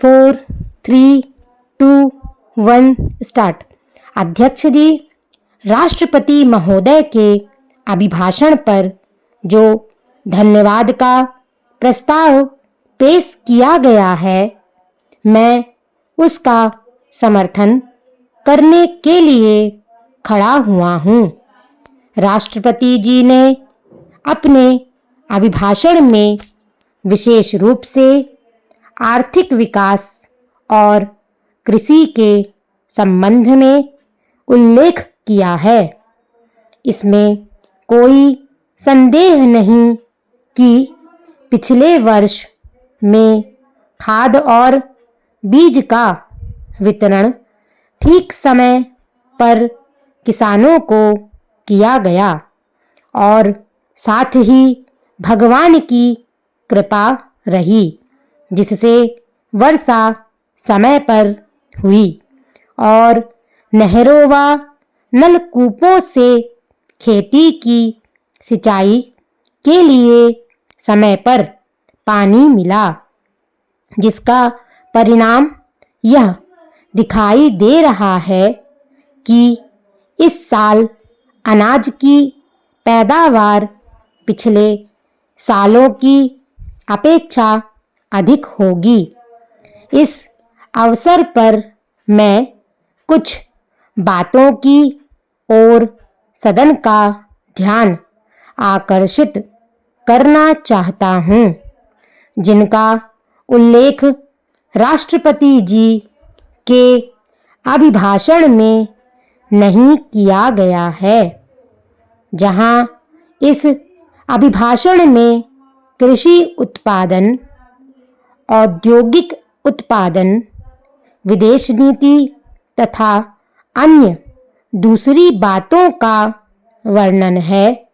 4, 3, 2, 1 start. अध्यक्ष जी, राष्ट्रपति महोदय के अभिभाषण पर जो धन्यवाद का प्रस्ताव पेश किया गया है, मैं उसका समर्थन करने के लिए खड़ा हुआ हूँ। राष्ट्रपति जी ने अपने अभिभाषण में विशेष रूप से आर्थिक विकास और कृषि के संबंध में उल्लेख किया है। इसमें कोई संदेह नहीं कि पिछले वर्ष में खाद और बीज का वितरण ठीक समय पर किसानों को किया गया और साथ ही भगवान की कृपा रही, जिससे वर्षा समय पर हुई और नहरों व नलकूपों से खेती की सिंचाई के लिए समय पर पानी मिला, जिसका परिणाम यह दिखाई दे रहा है कि इस साल अनाज की पैदावार पिछले सालों की अपेक्षा अधिक होगी। इस अवसर पर मैं कुछ बातों की ओर सदन का ध्यान आकर्षित करना चाहता हूँ, जिनका उल्लेख राष्ट्रपति जी के अभिभाषण में नहीं किया गया है। जहाँ इस अभिभाषण में कृषि उत्पादन, औद्योगिक उत्पादन, विदेश नीति तथा अन्य दूसरी बातों का वर्णन है,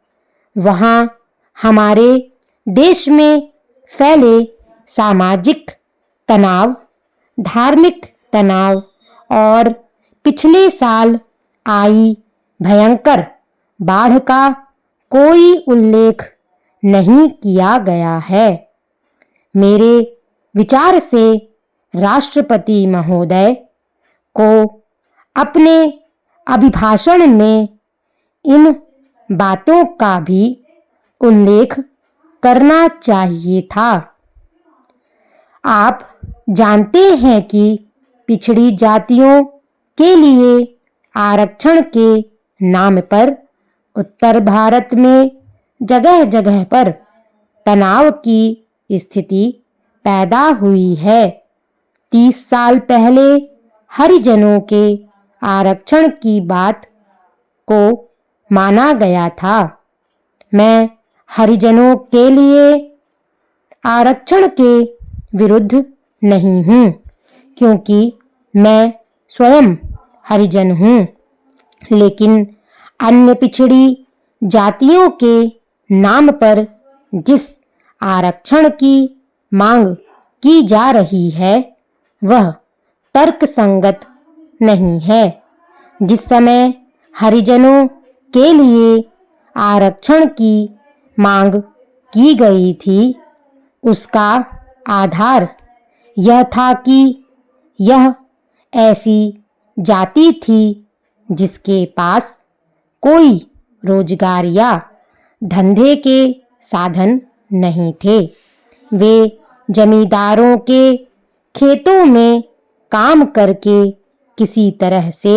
वहाँ हमारे देश में फैले सामाजिक तनाव, धार्मिक तनाव और पिछले साल आई भयंकर बाढ़ का कोई उल्लेख नहीं किया गया है। मेरे विचार से राष्ट्रपति महोदय को अपने अभिभाषण में इन बातों का भी उल्लेख करना चाहिए था। आप जानते हैं कि पिछड़ी जातियों के लिए आरक्षण के नाम पर उत्तर भारत में जगह जगह पर तनाव की स्थिति पैदा हुई है। 30 साल पहले हरिजनों के आरक्षण की बात को माना गया था। मैं हरिजनों के लिए आरक्षण के विरुद्ध नहीं हूँ, क्योंकि मैं स्वयं हरिजन हूँ, लेकिन अन्य पिछड़ी जातियों के नाम पर जिस आरक्षण की मांग की जा रही है, वह तर्कसंगत नहीं है। जिस समय हरिजनों के लिए आरक्षण की मांग की गई थी, उसका आधार यह था कि यह ऐसी जाति थी जिसके पास कोई रोजगार या धंधे के साधन नहीं थे। वे जमींदारों के खेतों में काम करके किसी तरह से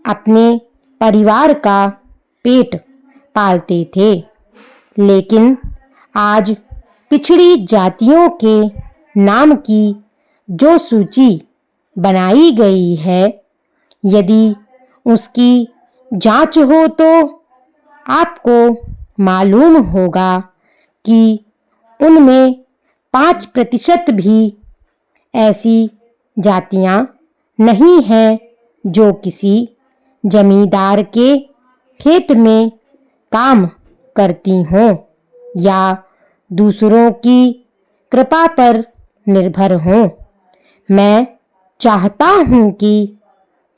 अपने परिवार का पेट पालते थे। लेकिन आज पिछड़ी जातियों के नाम की जो सूची बनाई गई है, यदि उसकी जांच हो तो आपको मालूम होगा कि उनमें 5% भी ऐसी जातियां नहीं हैं जो किसी जमींदार के खेत में काम करती हों या दूसरों की कृपा पर निर्भर हों। मैं चाहता हूं कि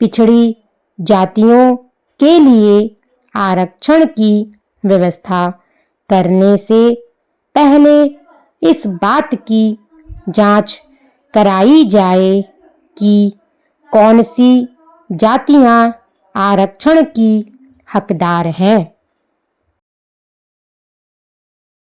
पिछड़ी जातियों के लिए आरक्षण की व्यवस्था करने से पहले इस बात की जांच कराई जाए कि कौन सी जातियां आरक्षण की हकदार हैं।